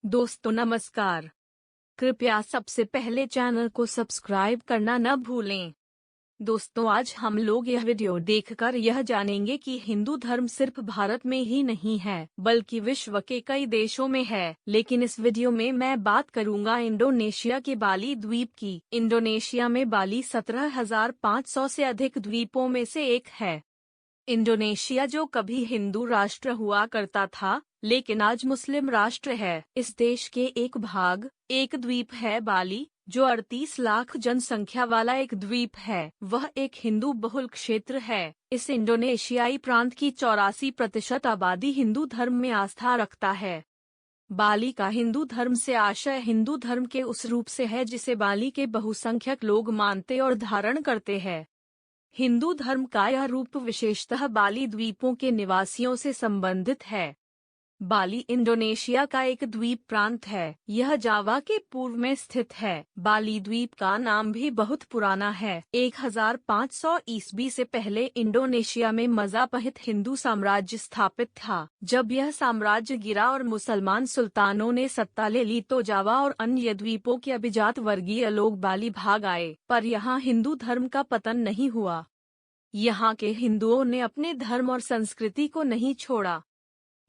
दोस्तों नमस्कार। कृपया सबसे पहले चैनल को सब्सक्राइब करना न भूलें। दोस्तों आज हम लोग यह वीडियो देखकर यह जानेंगे कि हिंदू धर्म सिर्फ भारत में ही नहीं है बल्कि विश्व के कई देशों में है। लेकिन इस वीडियो में मैं बात करूंगा इंडोनेशिया के बाली द्वीप की। इंडोनेशिया में बाली 17,500 से अधिक द्वीपों में से एक है। इंडोनेशिया जो कभी हिंदू राष्ट्र हुआ करता था लेकिन आज मुस्लिम राष्ट्र है। इस देश के एक भाग एक द्वीप है बाली, जो 38 लाख जनसंख्या वाला एक द्वीप है। वह एक हिंदू बहुल क्षेत्र है। इस इंडोनेशियाई प्रांत की 84% आबादी हिंदू धर्म में आस्था रखता है। बाली का हिंदू धर्म से आशय हिंदू धर्म के उस रूप से है जिसे बाली के बहुसंख्यक लोग मानते और धारण करते हैं। हिंदू धर्म का यह रूप विशेषतः बाली द्वीपों के निवासियों से संबंधित है। बाली इंडोनेशिया का एक द्वीप प्रांत है। यह जावा के पूर्व में स्थित है। बाली द्वीप का नाम भी बहुत पुराना है। 1500 ईस्वी से पहले इंडोनेशिया में मज़ापहित हिंदू साम्राज्य स्थापित था। जब यह साम्राज्य गिरा और मुसलमान सुल्तानों ने सत्ता ले ली तो जावा और अन्य द्वीपों के अभिजात वर्गीय लोग बाली भाग आए, पर यहाँ हिंदू धर्म का पतन नहीं हुआ। यहाँ के हिंदुओं ने अपने धर्म और संस्कृति को नहीं छोड़ा।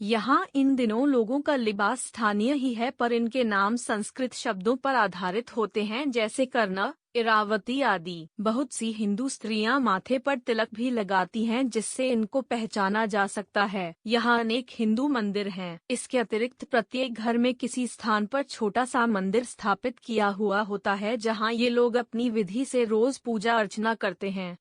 यहाँ इन दिनों लोगों का लिबास स्थानीय ही है, पर इनके नाम संस्कृत शब्दों पर आधारित होते हैं, जैसे कर्ण, इरावती आदि। बहुत सी हिंदू स्त्रियां माथे पर तिलक भी लगाती हैं जिससे इनको पहचाना जा सकता है। यहाँ अनेक हिंदू मंदिर हैं। इसके अतिरिक्त प्रत्येक घर में किसी स्थान पर छोटा सा मंदिर स्थापित किया हुआ होता है जहाँ ये लोग अपनी विधि से रोज पूजा अर्चना करते हैं।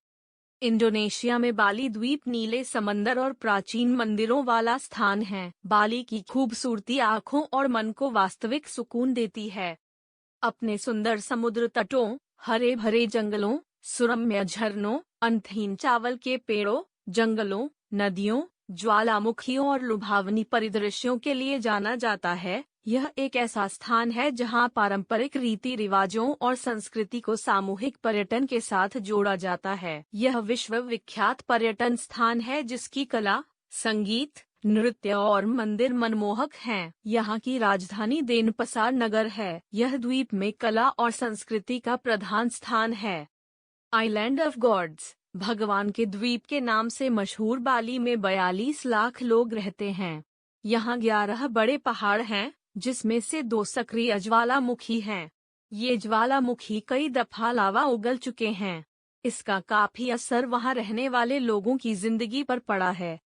इंडोनेशिया में बाली द्वीप नीले समंदर और प्राचीन मंदिरों वाला स्थान है। बाली की खूबसूरती आँखों और मन को वास्तविक सुकून देती है। अपने सुंदर समुद्र तटों, हरे भरे जंगलों, सुरम्य झरनों, अंतहीन चावल के पेड़ों, जंगलों, नदियों, ज्वालामुखियों और लुभावनी परिदृश्यों के लिए जाना जाता है। यह एक ऐसा स्थान है जहां पारंपरिक रीति रिवाजों और संस्कृति को सामूहिक पर्यटन के साथ जोड़ा जाता है। यह विश्व विख्यात पर्यटन स्थान है जिसकी कला, संगीत, नृत्य और मंदिर मनमोहक हैं। यहाँ की राजधानी देनपसार नगर है। यह द्वीप में कला और संस्कृति का प्रधान स्थान है। आइलैंड ऑफ गॉड्स, भगवान के द्वीप के नाम से मशहूर बाली में 42 लाख लोग रहते हैं। यहाँ 11 बड़े पहाड़ हैं जिसमें से 2 सक्रिय ज्वालामुखी हैं। ये ज्वालामुखी कई दफा लावा उगल चुके हैं। इसका काफी असर वहाँ रहने वाले लोगों की जिंदगी पर पड़ा है।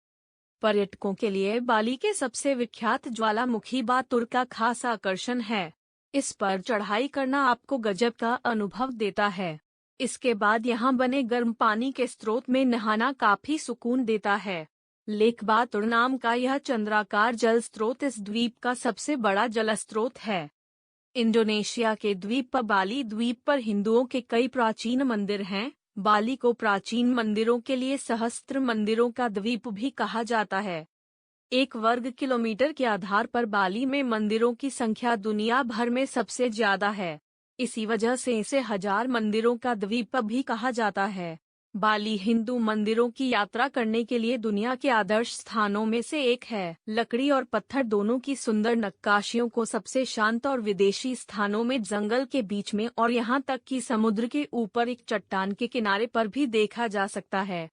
पर्यटकों के लिए बाली के सबसे विख्यात ज्वालामुखी बातुर का खास आकर्षण है। इस पर चढ़ाई करना आपको गजब का अनुभव देता है। इसके बाद यहाँ बने गर्म पानी के स्रोत में नहाना काफी सुकून देता है। लेक बातुर नाम का यह चंद्राकार जल स्रोत इस द्वीप का सबसे बड़ा जल स्रोत है। इंडोनेशिया के द्वीप बाली द्वीप पर हिंदुओं के कई प्राचीन मंदिर हैं। बाली को प्राचीन मंदिरों के लिए सहस्त्र मंदिरों का द्वीप भी कहा जाता है। 1 वर्ग किलोमीटर के आधार पर बाली में मंदिरों की संख्या दुनिया भर में सबसे ज्यादा है। इसी वजह से इसे 1000 मंदिरों का द्वीप भी कहा जाता है। बाली हिंदू मंदिरों की यात्रा करने के लिए दुनिया के आदर्श स्थानों में से एक है। लकड़ी और पत्थर दोनों की सुंदर नक्काशियों को सबसे शांत और विदेशी स्थानों में जंगल के बीच में और यहाँ तक कि समुद्र के ऊपर एक चट्टान के किनारे पर भी देखा जा सकता है।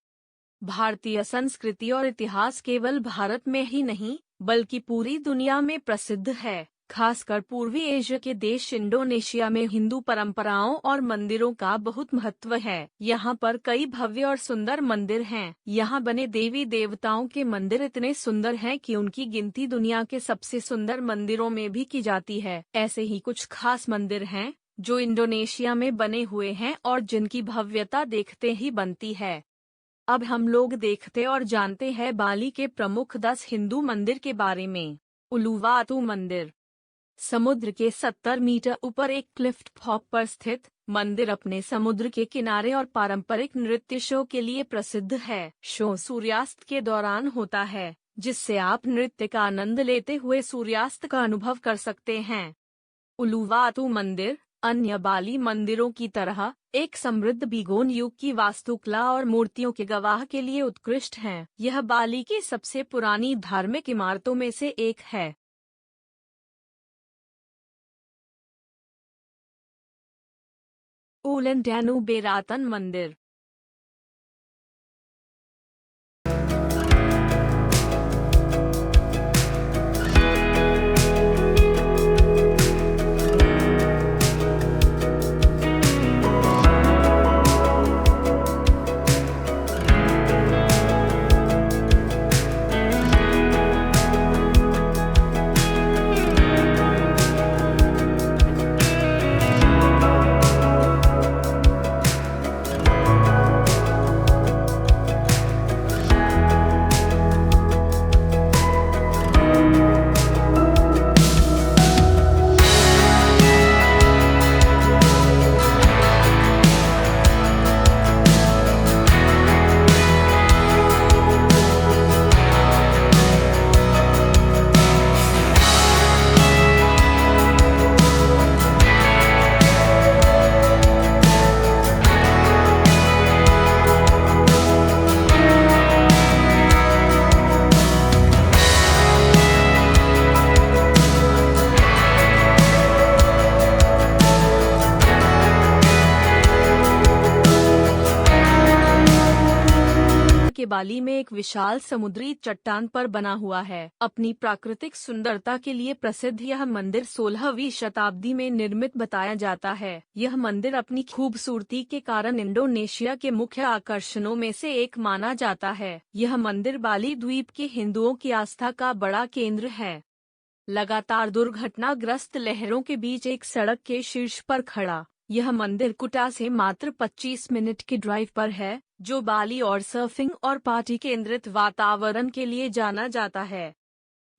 भारतीय संस्कृति और इतिहास केवल भारत में ही नहीं बल्कि पूरी दुनिया में प्रसिद्ध है। खासकर पूर्वी एशिया के देश इंडोनेशिया में हिंदू परंपराओं और मंदिरों का बहुत महत्व है। यहाँ पर कई भव्य और सुंदर मंदिर हैं। यहाँ बने देवी देवताओं के मंदिर इतने सुंदर हैं कि उनकी गिनती दुनिया के सबसे सुंदर मंदिरों में भी की जाती है। ऐसे ही कुछ खास मंदिर हैं जो इंडोनेशिया में बने हुए हैं और जिनकी भव्यता देखते ही बनती है। अब हम लोग देखते और जानते हैं बाली के प्रमुख 10 हिंदू मंदिर के बारे में। उलुवातु मंदिर, समुद्र के 70 मीटर ऊपर एक क्लिफ टॉप पर स्थित मंदिर अपने समुद्र के किनारे और पारंपरिक नृत्य शो के लिए प्रसिद्ध है। शो सूर्यास्त के दौरान होता है जिससे आप नृत्य का आनंद लेते हुए सूर्यास्त का अनुभव कर सकते हैं। उलुवातु मंदिर अन्य बाली मंदिरों की तरह एक समृद्ध बीगोन युग की वास्तुकला और मूर्तियों के गवाह के लिए उत्कृष्ट है। यह बाली की सबसे पुरानी धार्मिक इमारतों में से एक है। उलन डैनू बेरातन मंदिर। के बाली में एक विशाल समुद्री चट्टान पर बना हुआ है। अपनी प्राकृतिक सुंदरता के लिए प्रसिद्ध यह मंदिर 16वीं शताब्दी में निर्मित बताया जाता है। यह मंदिर अपनी खूबसूरती के कारण इंडोनेशिया के मुख्य आकर्षणों में से एक माना जाता है। यह मंदिर बाली द्वीप के हिंदुओं की आस्था का बड़ा केंद्र है। लगातार दुर्घटनाग्रस्त लहरों के बीच एक सड़क के शीर्ष पर खड़ा यह मंदिर कुटा से मात्र 25 मिनट की ड्राइव पर है, जो बाली और सर्फिंग और पार्टी केंद्रित वातावरण के लिए जाना जाता है।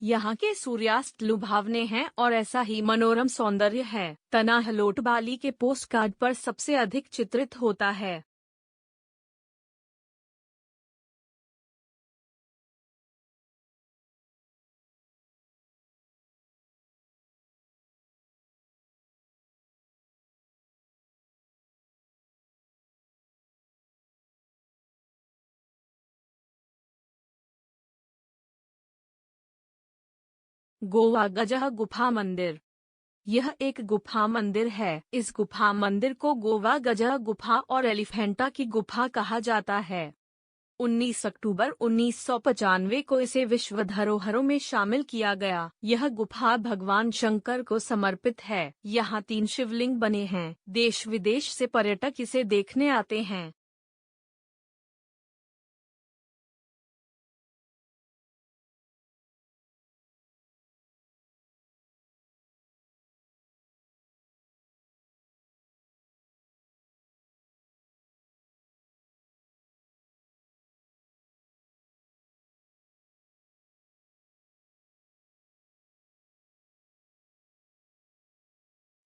यहाँ के सूर्यास्त लुभावने हैं और ऐसा ही मनोरम सौंदर्य है। तनाहलोट बाली के पोस्टकार्ड पर सबसे अधिक चित्रित होता है। गोवा गजह गुफा मंदिर। यह एक गुफा मंदिर है। इस गुफा मंदिर को गोवा गजह गुफा और एलिफेंटा की गुफा कहा जाता है। 19 अक्टूबर 1995 को इसे विश्व धरोहरों में शामिल किया गया। यह गुफा भगवान शंकर को समर्पित है। यहाँ 3 शिवलिंग बने हैं। देश विदेश से पर्यटक इसे देखने आते हैं।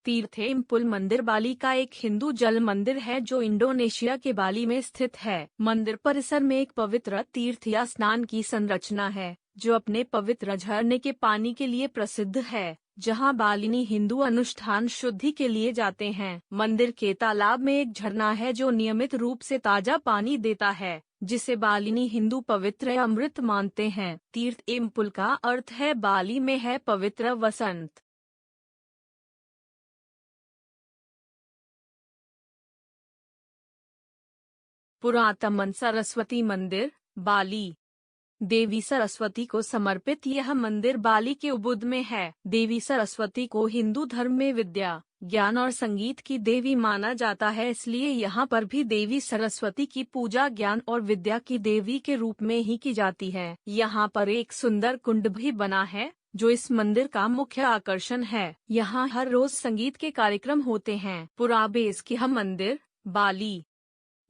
तीर्थेमपुल मंदिर बाली का एक हिंदू जल मंदिर है जो इंडोनेशिया के बाली में स्थित है। मंदिर परिसर में एक पवित्र तीर्थ या स्नान की संरचना है, जो अपने पवित्र झरने के पानी के लिए प्रसिद्ध है, जहां बालिनी हिंदू अनुष्ठान शुद्धि के लिए जाते हैं। मंदिर के तालाब में एक झरना है जो नियमित रूप से ताजा पानी देता है, जिसे बालिनी हिंदू पवित्र अमृत मानते हैं। तीर्थेमपुल का अर्थ है बाली में है पवित्र वसंत। पुरातमन सरस्वती मंदिर बाली। देवी सरस्वती को समर्पित यह मंदिर बाली के उबुद में है। देवी सरस्वती को हिंदू धर्म में विद्या, ज्ञान और संगीत की देवी माना जाता है, इसलिए यहाँ पर भी देवी सरस्वती की पूजा ज्ञान और विद्या की देवी के रूप में ही की जाती है। यहाँ पर एक सुंदर कुंड भी बना है, जो इस मंदिर का मुख्य आकर्षण है। यहाँ हर रोज संगीत के कार्यक्रम होते हैं। पुराबेस की यह मंदिर बाली।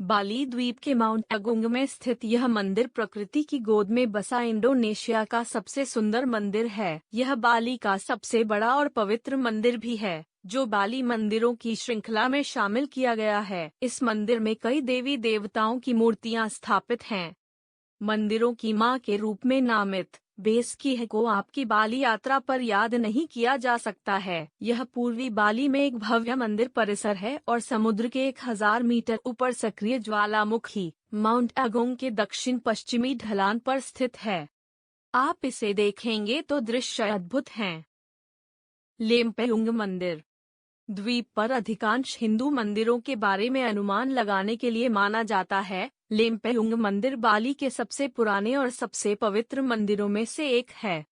बाली द्वीप के माउंट अगुंग में स्थित यह मंदिर प्रकृति की गोद में बसा इंडोनेशिया का सबसे सुंदर मंदिर है। यह बाली का सबसे बड़ा और पवित्र मंदिर भी है, जो बाली मंदिरों की श्रृंखला में शामिल किया गया है। इस मंदिर में कई देवी देवताओं की मूर्तियां स्थापित हैं। मंदिरों की मां के रूप में नामित बेस की है को आपकी बाली यात्रा पर याद नहीं किया जा सकता है। यह पूर्वी बाली में एक भव्य मंदिर परिसर है और समुद्र के 1000 मीटर ऊपर सक्रिय ज्वालामुखी माउंट अगोंग के दक्षिण पश्चिमी ढलान पर स्थित है। आप इसे देखेंगे तो दृश्य अद्भुत हैं। लेम्पेयुंग मंदिर। द्वीप पर अधिकांश हिंदू मंदिरों के बारे में अनुमान लगाने के लिए माना जाता है। लेम्पेयुंग मंदिर बाली के सबसे पुराने और सबसे पवित्र मंदिरों में से एक है।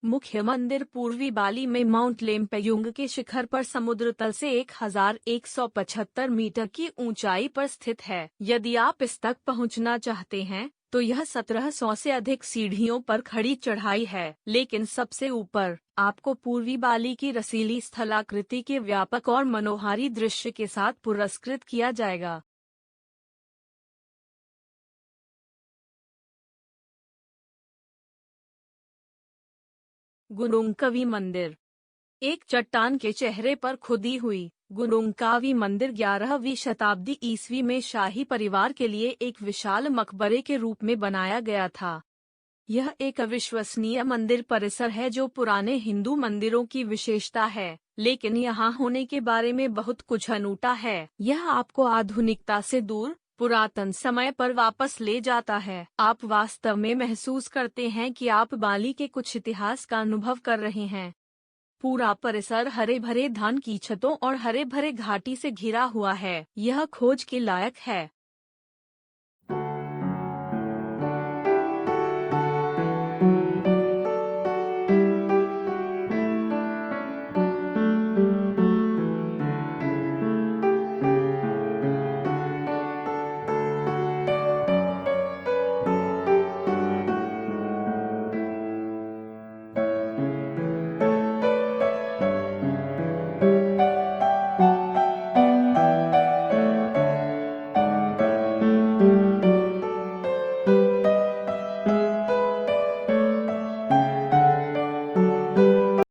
मुख्य मंदिर पूर्वी बाली में माउंट लेम्पेयुंग के शिखर पर समुद्र तल से 1175 मीटर की ऊंचाई पर स्थित है। यदि आप इस तक पहुंचना चाहते हैं तो यह 1700 से अधिक सीढ़ियों पर खड़ी चढ़ाई है, लेकिन सबसे ऊपर आपको पूर्वी बाली की रसीली स्थलाकृति के व्यापक और मनोहारी दृश्य के साथ पुरस्कृत किया जाएगा। गुरुंगकवी मंदिर। एक चट्टान के चेहरे पर खुदी हुई गुरुंगकावी मंदिर 11वीं शताब्दी ईस्वी में शाही परिवार के लिए एक विशाल मकबरे के रूप में बनाया गया था। यह एक अविश्वसनीय मंदिर परिसर है जो पुराने हिंदू मंदिरों की विशेषता है, लेकिन यहाँ होने के बारे में बहुत कुछ अनूठा है। यह आपको आधुनिकता से दूर पुरातन समय पर वापस ले जाता है। आप वास्तव में महसूस करते हैं कि आप बाली के कुछ इतिहास का अनुभव कर रहे हैं। पूरा परिसर हरे भरे धान की छतों और हरे भरे घाटी से घिरा हुआ है। यह खोज के लायक है।